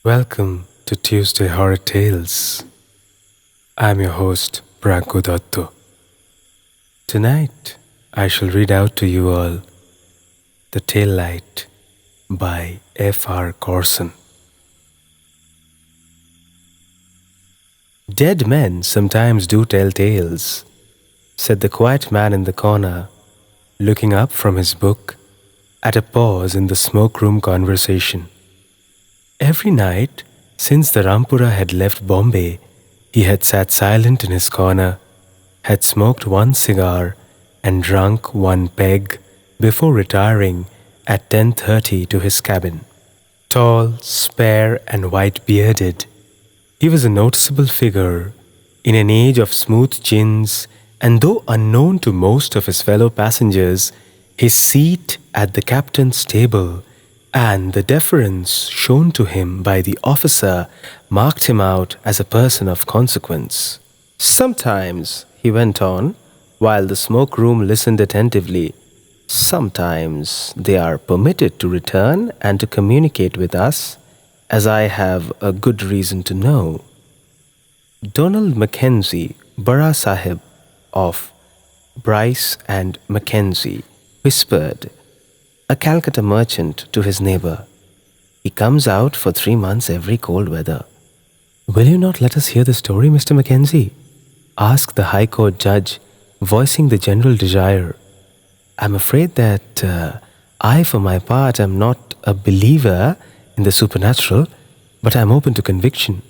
Welcome to Tuesday Horror Tales. I'm your host, Prajna. Tonight, I shall read out to you all The Tail Light by F.R Corson. Dead men sometimes do tell tales, said the quiet man in the corner, looking up from his book at a pause in the smoke-room conversation. Every night, since the Rampura had left Bombay, he had sat silent in his corner, had smoked one cigar and drunk one peg before retiring at 10:30 to his cabin. Tall, spare and white-bearded, he was a noticeable figure in an age of smooth chins, and though unknown to most of his fellow passengers, his seat at the captain's table and the deference shown to him by the officer marked him out as a person of consequence. Sometimes, he went on, while the smoke room listened attentively, sometimes they are permitted to return and to communicate with us, as I have a good reason to know. Donald Mackenzie, Bara Sahib of Bryce and Mackenzie, whispered, a Calcutta merchant, to his neighbor. He comes out for 3 months every cold weather. Will you not let us hear the story, Mr. Mackenzie? Asked the High Court judge, voicing the general desire. I'm afraid that I, for my part, am not a believer in the supernatural, but I am open to conviction.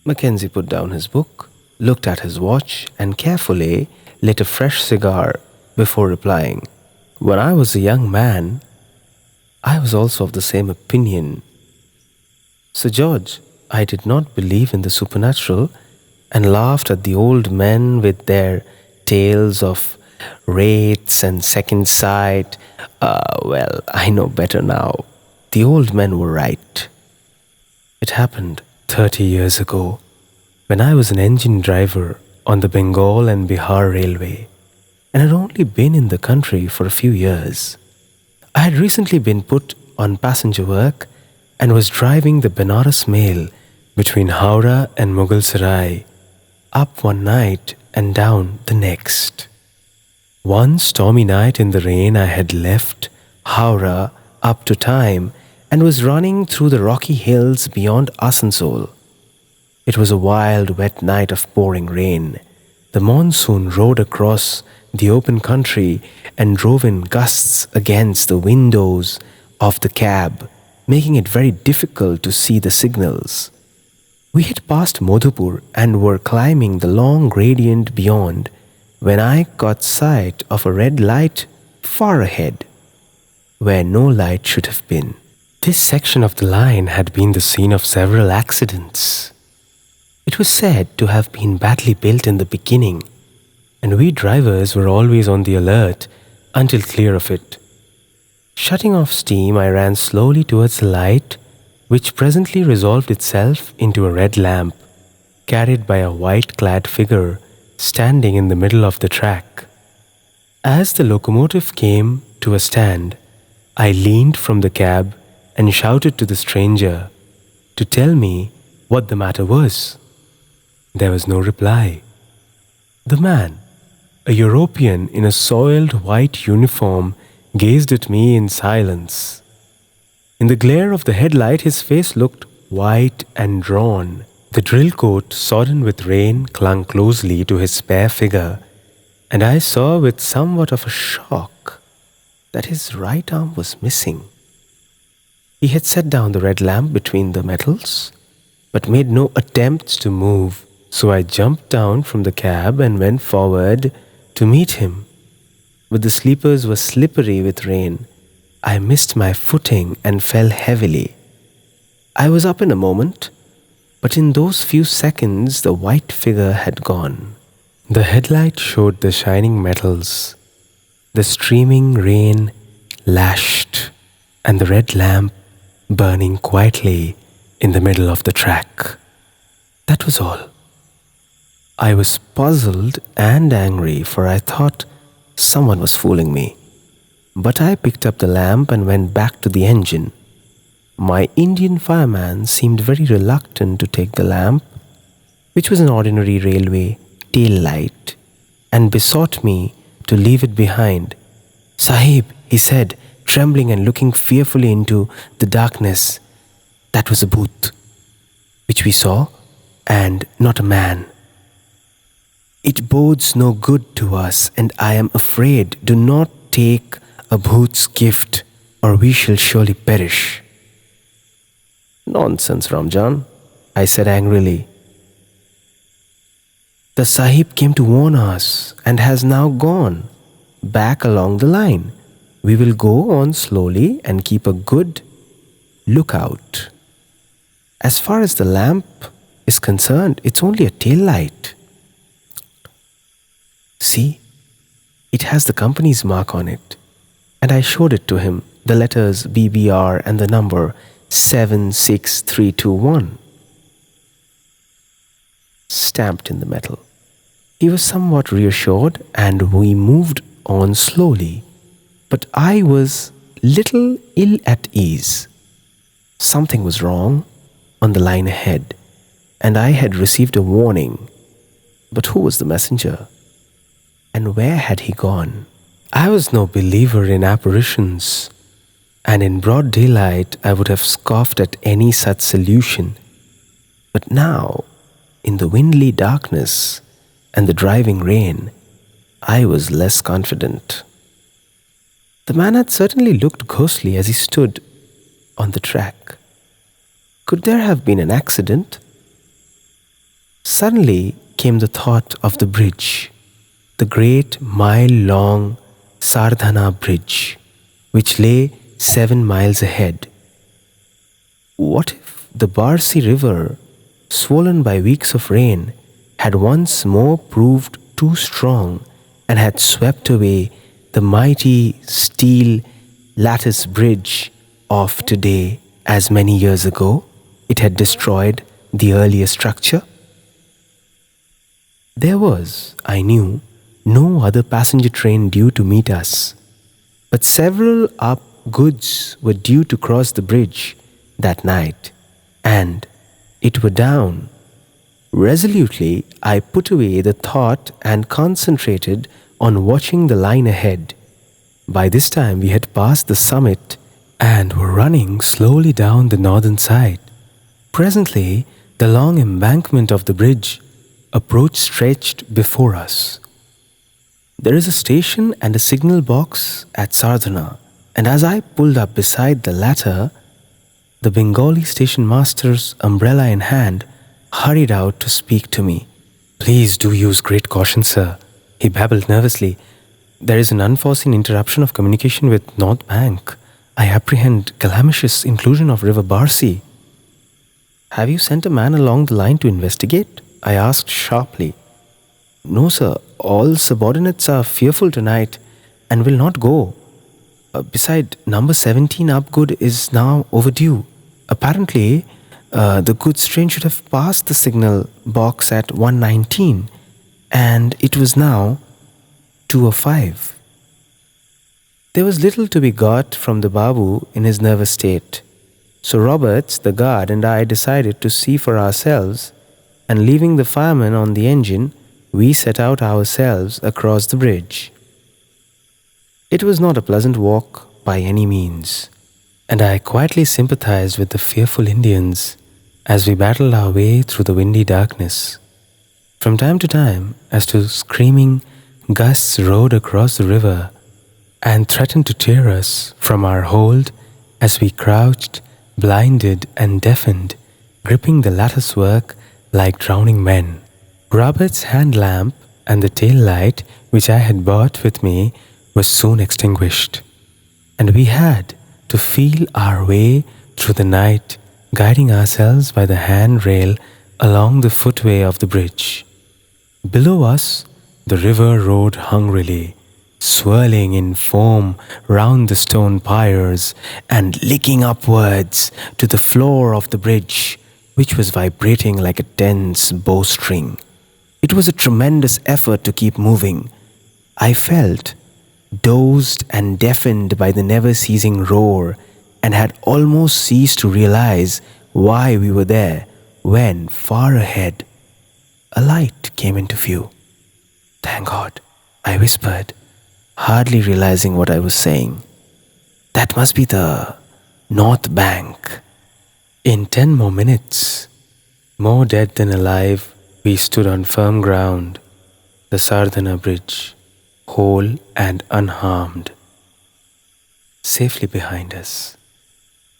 Mackenzie put down his book, looked at his watch, and carefully lit a fresh cigar before replying. When I was a young man, I was also of the same opinion. Sir George, I did not believe in the supernatural and laughed at the old men with their tales of wraiths and second sight. Well, I know better now. The old men were right. It happened 30 years ago when I was an engine driver on the Bengal and Bihar Railway, and had only been in the country for a few years. I had recently been put on passenger work and was driving the Benares mail between Howrah and Mughalsarai, up one night and down the next. One stormy night in the rain, I had left Howrah up to time and was running through the rocky hills beyond Asansol. It was a wild, wet night of pouring rain. The monsoon rode across the open country and drove in gusts against the windows of the cab, making it very difficult to see the signals. We had passed Madhupur and were climbing the long gradient beyond when I caught sight of a red light far ahead, where no light should have been. This section of the line had been the scene of several accidents. It was said to have been badly built in the beginning, and we drivers were always on the alert until clear of it. Shutting off steam, I ran slowly towards the light, which presently resolved itself into a red lamp, carried by a white-clad figure standing in the middle of the track. As the locomotive came to a stand, I leaned from the cab and shouted to the stranger to tell me what the matter was. There was no reply. The man, a European in a soiled white uniform, gazed at me in silence. In the glare of the headlight, his face looked white and drawn. The drill coat, sodden with rain, clung closely to his spare figure, and I saw with somewhat of a shock that his right arm was missing. He had set down the red lamp between the metals, but made no attempts to move, so I jumped down from the cab and went forward to meet him. But the sleepers were slippery with rain. I missed my footing and fell heavily. I was up in a moment, but in those few seconds the white figure had gone. The headlight showed the shining metals. The streaming rain lashed, and the red lamp burning quietly in the middle of the track. That was all. I was puzzled and angry, for I thought someone was fooling me. But I picked up the lamp and went back to the engine. My Indian fireman seemed very reluctant to take the lamp, which was an ordinary railway tail light, and besought me to leave it behind. Sahib, he said, trembling and looking fearfully into the darkness, that was a booth, which we saw, and not a man. It bodes no good to us, and I am afraid. Do not take a bhoot's gift, or we shall surely perish. Nonsense, Ramjan, I said angrily. The Sahib came to warn us and has now gone back along the line. We will go on slowly and keep a good lookout. As far as the lamp is concerned, it's only a tail light. See, it has the company's mark on it. And I showed it to him, the letters BBR and the number 76321 stamped in the metal. He was somewhat reassured and we moved on slowly, but I was little ill at ease. Something was wrong on the line ahead, and I had received a warning. But who was the messenger? And where had he gone? I was no believer in apparitions, and in broad daylight I would have scoffed at any such solution. But now, in the windly darkness and the driving rain, I was less confident. The man had certainly looked ghostly as he stood on the track. Could there have been an accident? Suddenly came the thought of the bridge, the great mile-long Sardhana bridge, which lay 7 miles ahead. What if the Barsi river, swollen by weeks of rain, had once more proved too strong and had swept away the mighty steel lattice bridge of today as many years ago it had destroyed the earlier structure? There was, I knew, no other passenger train due to meet us, but several up goods were due to cross the bridge that night, and it were down. Resolutely, I put away the thought and concentrated on watching the line ahead. By this time we had passed the summit and were running slowly down the northern side. Presently, the long embankment of the bridge approach stretched before us. There is a station and a signal box at Sardhana, and as I pulled up beside the latter, the Bengali station master's umbrella in hand hurried out to speak to me. Please do use great caution, sir, he babbled nervously. There is an unforeseen interruption of communication with North Bank. I apprehend calamitous inclusion of River Barsi. Have you sent a man along the line to investigate? I asked sharply. No, sir. All subordinates are fearful tonight and will not go. Beside, number 17 Upgood is now overdue. Apparently, the goods train should have passed the signal box at 1:19, and it was now 2:05. There was little to be got from the Babu in his nervous state. So Roberts, the guard, and I decided to see for ourselves, and leaving the fireman on the engine, we set out ourselves across the bridge. It was not a pleasant walk by any means, and I quietly sympathized with the fearful Indians as we battled our way through the windy darkness. From time to time, as to screaming gusts rode across the river and threatened to tear us from our hold as we crouched, blinded and deafened, gripping the lattice work like drowning men. Robert's hand lamp and the tail light which I had brought with me was soon extinguished, and we had to feel our way through the night, guiding ourselves by the handrail along the footway of the bridge. Below us, the river roared hungrily, swirling in foam round the stone piers and licking upwards to the floor of the bridge, which was vibrating like a tense bowstring. It was a tremendous effort to keep moving. I felt dozed and deafened by the never-ceasing roar and had almost ceased to realize why we were there when, far ahead, a light came into view. "Thank God," I whispered, hardly realizing what I was saying. "That must be the North Bank." In 10 more minutes, more dead than alive, we stood on firm ground, the Sardana Bridge, whole and unharmed, safely behind us.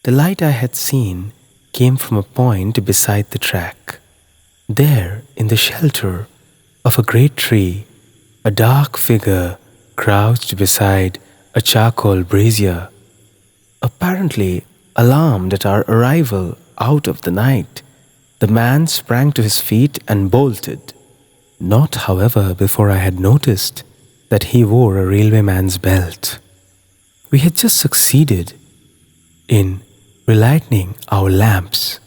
The light I had seen came from a point beside the track. There, in the shelter of a great tree, a dark figure crouched beside a charcoal brazier. Apparently alarmed at our arrival out of the night, the man sprang to his feet and bolted. Not, however, before I had noticed that he wore a railwayman's belt. We had just succeeded in relighting our lamps,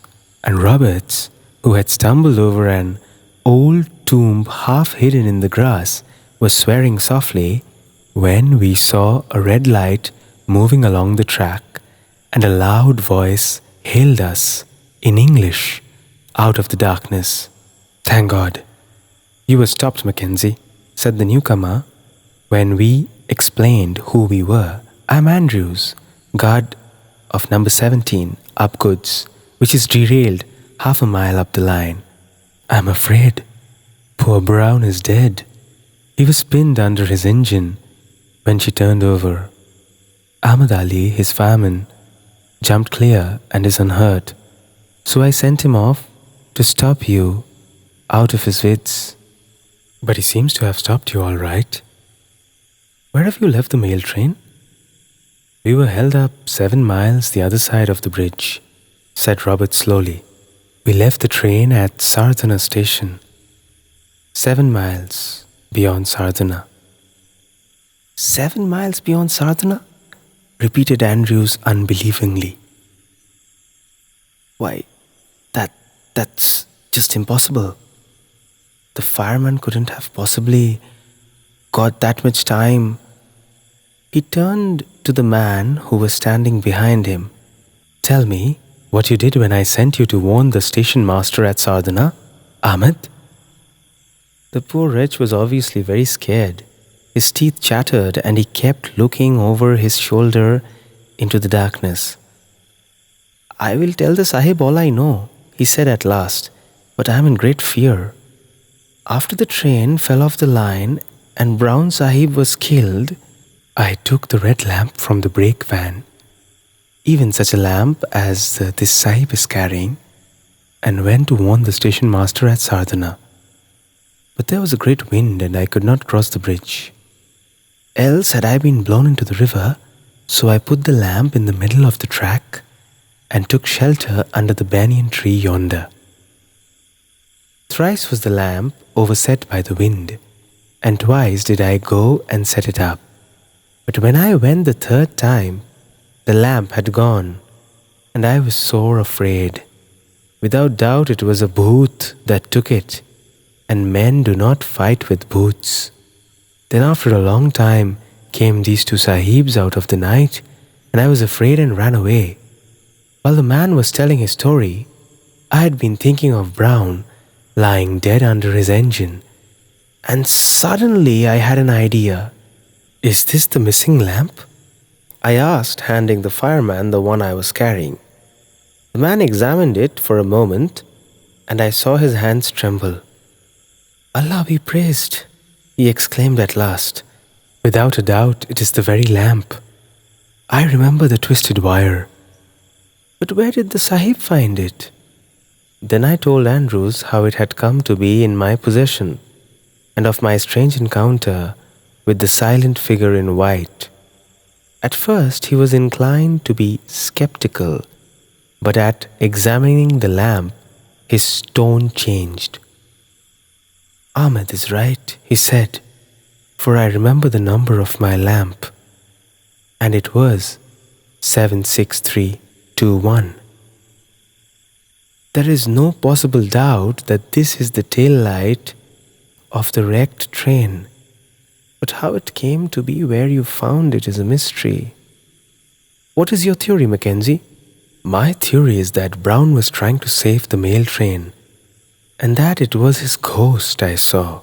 and Roberts, who had stumbled over an old tomb half hidden in the grass, was swearing softly when we saw a red light moving along the track, and a loud voice hailed us in English out of the darkness. "Thank God you were stopped, Mackenzie," said the newcomer when we explained who we were. "I'm Andrews, guard of number 17, up goods, which is derailed half a mile up the line. I'm afraid poor Brown is dead. He was pinned under his engine when she turned over. Ahmed Ali, his fireman, jumped clear and is unhurt, so I sent him off to stop you out of his wits. But he seems to have stopped you all right. Where have you left the mail train?" "We were held up 7 miles the other side of the bridge," said Robert slowly. "We left the train at Sardana station, 7 miles beyond Sardana." "7 miles beyond Sardana?" repeated Andrews unbelievingly. "Why, that's just impossible. The fireman couldn't have possibly got that much time." He turned to the man who was standing behind him. "Tell me what you did when I sent you to warn the station master at Sardana, Ahmed." The poor wretch was obviously very scared. His teeth chattered and he kept looking over his shoulder into the darkness. "I will tell the Sahib all I know," he said at last, "but I am in great fear. After the train fell off the line and Brown Sahib was killed, I took the red lamp from the brake van, even such a lamp as this Sahib is carrying, and went to warn the station master at Sardana. But there was a great wind and I could not cross the bridge. Else had I been blown into the river, so I put the lamp in the middle of the track and took shelter under the banyan tree yonder. Thrice was the lamp overset by the wind, and twice did I go and set it up. But when I went the third time, the lamp had gone, and I was sore afraid. Without doubt it was a bhoot that took it, and men do not fight with bhoots. Then after a long time came these 2 sahibs out of the night, and I was afraid and ran away. While the man was telling his story, I had been thinking of Brown lying dead under his engine, and suddenly I had an idea. "Is this the missing lamp?" I asked, handing the fireman the one I was carrying. The man examined it for a moment, and I saw his hands tremble. "Allah be praised," he exclaimed at last. "Without a doubt, it is the very lamp. I remember the twisted wire. But where did the Sahib find it?" Then I told Andrews how it had come to be in my possession, and of my strange encounter with the silent figure in white. At first he was inclined to be skeptical, but at examining the lamp, his tone changed. "Ahmed is right," he said, "for I remember the number of my lamp, and it was 76321. There is no possible doubt that this is the tail light of the wrecked train, but how it came to be where you found it is a mystery." What is your theory, Mackenzie? My theory is that Brown was trying to save the mail train and that it was his ghost I saw.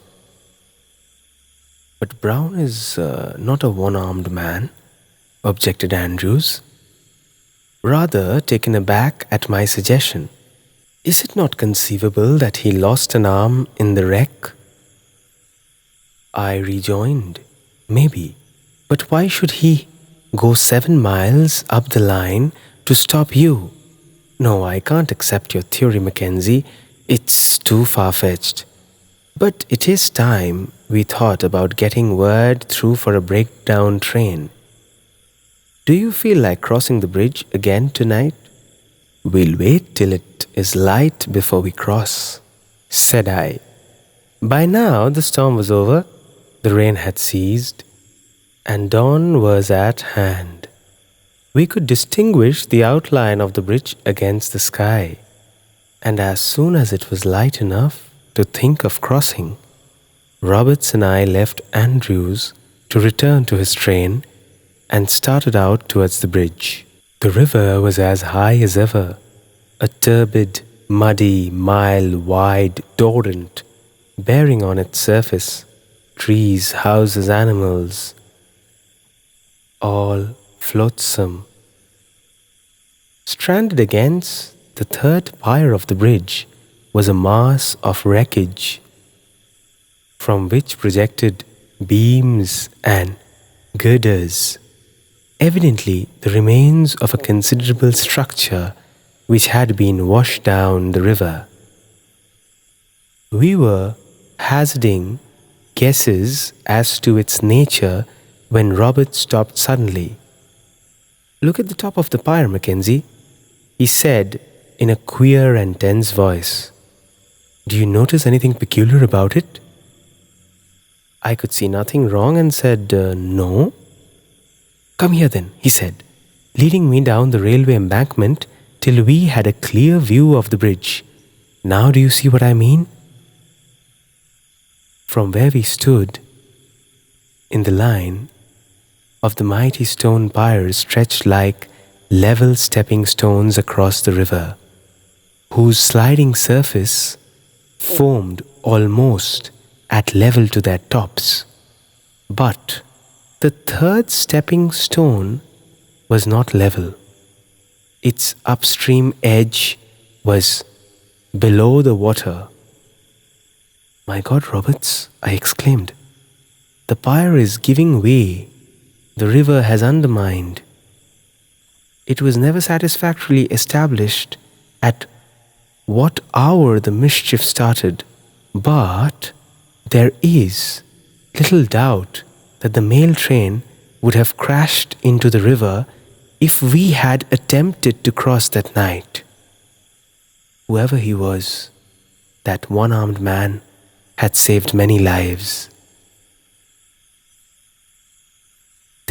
But Brown is not a one-armed man, objected Andrews, rather taken aback at my suggestion. Is it not conceivable that he lost an arm in the wreck? I rejoined, maybe, but why should he go 7 miles up the line to stop you? No, I can't accept your theory, Mackenzie. It's too far-fetched. But it is time we thought about getting word through for a breakdown train. Do you feel like crossing the bridge again tonight? We'll wait till it is light before we cross, said I. By now the storm was over, the rain had ceased, and dawn was at hand. We could distinguish the outline of the bridge against the sky, and as soon as it was light enough to think of crossing, Roberts and I left Andrews to return to his train and started out towards the bridge. The river was as high as ever, a turbid, muddy, mile-wide torrent bearing on its surface trees, houses, animals, all flotsam. Stranded against the third pier of the bridge was a mass of wreckage, from which projected beams and girders, evidently the remains of a considerable structure which had been washed down the river. We were hazarding guesses as to its nature when Robert stopped suddenly. "Look at the top of the pier, Mackenzie," he said in a queer and tense voice. "Do you notice anything peculiar about it?" I could see nothing wrong and said, "No." "Come here then," he said, leading me down the railway embankment till we had a clear view of the bridge. "Now do you see what I mean?" From where we stood, in the line of the mighty stone piers stretched like level stepping stones across the river, whose sliding surface foamed almost at level to their tops. But the third stepping stone was not level. Its upstream edge was below the water. "My God, Roberts," I exclaimed, "the pier is giving way. The river has undermined. It was never satisfactorily established at what hour the mischief started, but there is little doubt that the mail train would have crashed into the river if we had attempted to cross that night. Whoever he was, that one-armed man had saved many lives."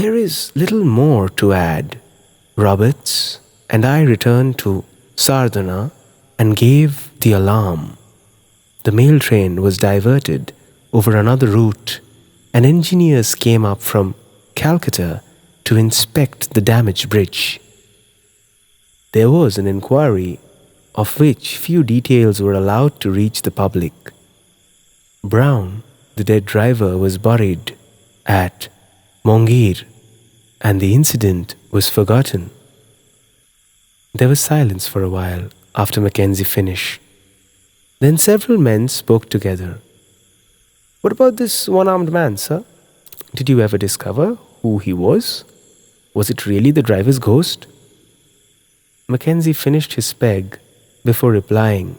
There is little more to add. Roberts and I returned to Sardana and gave the alarm. The mail train was diverted over another route, and engineers came up from Calcutta to inspect the damaged bridge. There was an inquiry of which few details were allowed to reach the public. Brown, the dead driver, was buried at Mongir, and the incident was forgotten. There was silence for a while after Mackenzie finished. Then several men spoke together. "What about this one-armed man, sir? Did you ever discover who he was? Was it really the driver's ghost?" Mackenzie finished his peg before replying.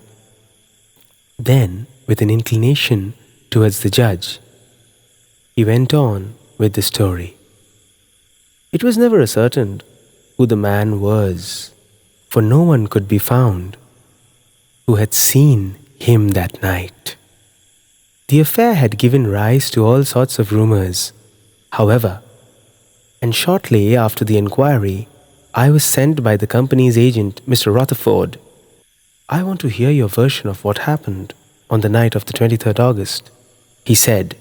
Then, with an inclination towards the judge, he went on with the story. "It was never ascertained who the man was, for no one could be found who had seen him that night. The affair had given rise to all sorts of rumors, however, and shortly after the inquiry, I was sent by the company's agent, Mr. Rutherford. "I want to hear your version of what happened on the night of the 23rd August, he said,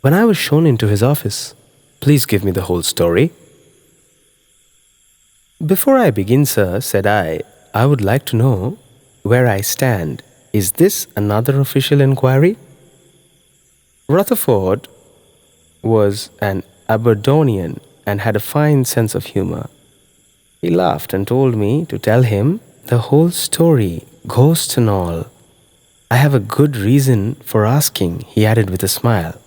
when I was shown into his office. "Please give me the whole story." Before I begin, sir, said I would like to know where I stand. Is this another official inquiry? Rutherford was an Aberdonian and had a fine sense of humor. He laughed and told me to tell him the whole story, ghosts and all. I have a good reason for asking, he added with a smile.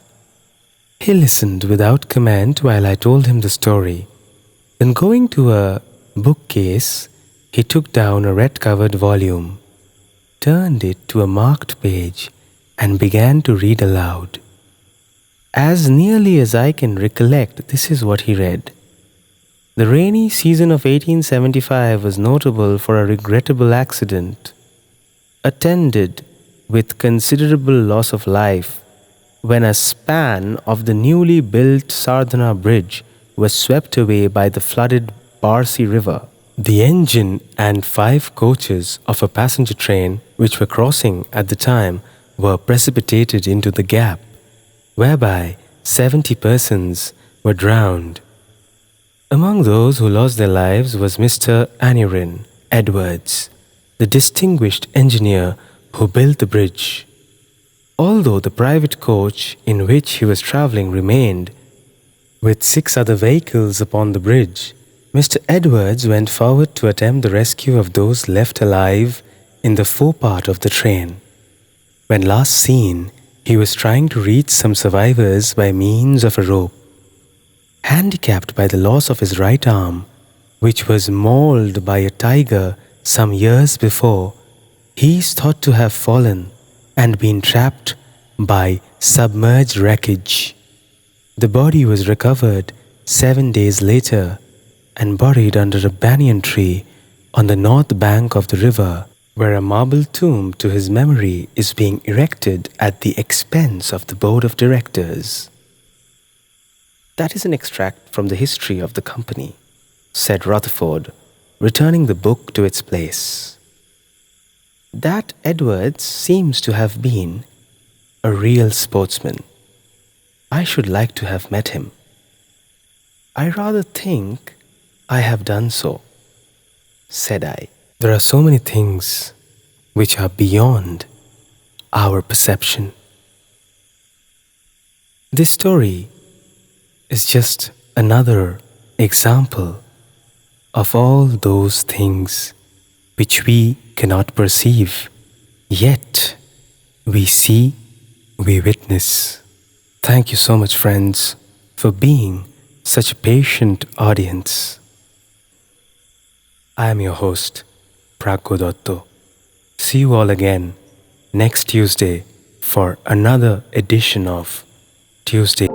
He listened without comment while I told him the story. Then going to a bookcase, he took down a red-covered volume, turned it to a marked page, and began to read aloud. As nearly as I can recollect, this is what he read. The rainy season of 1875 was notable for a regrettable accident, attended with considerable loss of life, when a span of the newly built Sardhana Bridge was swept away by the flooded Barsi River. The engine and 5 coaches of a passenger train which were crossing at the time were precipitated into the gap, whereby 70 persons were drowned. Among those who lost their lives was Mr. Anurin Edwards, the distinguished engineer who built the bridge. Although the private coach in which he was travelling remained, with 6 other vehicles upon the bridge, Mr. Edwards went forward to attempt the rescue of those left alive in the forepart of the train. When last seen, he was trying to reach some survivors by means of a rope. Handicapped by the loss of his right arm, which was mauled by a tiger some years before, he is thought to have fallen and been trapped by submerged wreckage. The body was recovered 7 days later and buried under a banyan tree on the north bank of the river, where a marble tomb to his memory is being erected at the expense of the board of directors. That is an extract from the history of the company, said Rutherford, returning the book to its place. That Edwards seems to have been a real sportsman. I should like to have met him. I rather think I have done so, said I. There are so many things which are beyond our perception. This story is just another example of all those things which we cannot perceive, yet we see, we witness. Thank you so much, friends, for being such a patient audience. I am your host, Prajna. See you all again next Tuesday for another edition of Tuesday.